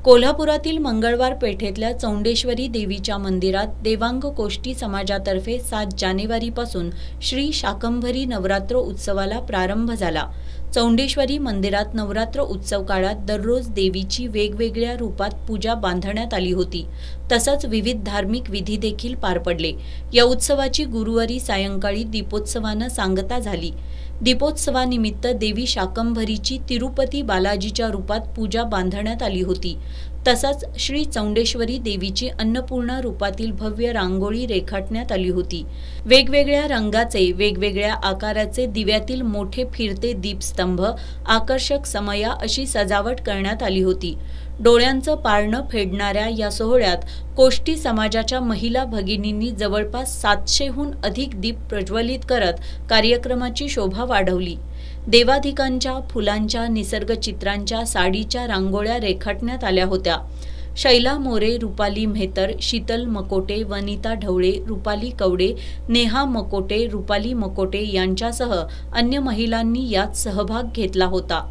कोल्हापुरातील मंगळवार पेठेतल्या चौंडेश्वरी देवीच्या मंदिरात देवांग कोष्टी समाजातर्फे 7 जानेवारीपासून श्री शाकंभरी नवरात्र उत्सवाला प्रारंभ झाला। चौंडेश्वरी मंदिरात नवरात्र उत्सव काळात दररोज देवीची वेगवेगळ्या रूपात पूजा बांधण्यात आली होती। तसंच विविध धार्मिक विधी देखील पार पडले। या उत्सवाची गुरुवारी सायंकाळी दीपोत्सवानं सांगता झाली। दीपोत्सवानिमित्त देवी शाकंभरीची तिरुपती बालाजीच्या रूपात पूजा बांधण्यात आली होती। तसंच श्री चौंडेश्वरी देवीची अन्नपूर्णा रूपातील भव्य रांगोळी रेखाटण्यात आली होती। वेगवेगळ्या रंगाचे वेगवेगळ्या आकाराचे दिव्यातील मोठे फिरते दीपस्तंभ, आकर्षक समया अशी सजावट करण्यात आली होती। डोळ्यांचं पारणं फेडणाऱ्या या सोहळ्यात कोष्टी समाजाच्या महिला भगिनींनी जवळपास 700हून अधिक दीप प्रज्वलित करत कार्यक्रमाची शोभा वाढवली। देवाधिकांच्या फुलांच्या निसर्गचित्रांच्या साडीच्या रांगोळ्या रेखाटण्यात आल्या होत्या। शैला मोरे, रुपाली मेहतर, शीतल मकोटे, वनिता ढवळे, रुपाली कवडे, नेहा मकोटे, रुपाली मकोटे यांच्यासह अन्य महिलांनी यात सहभाग घेतला होता।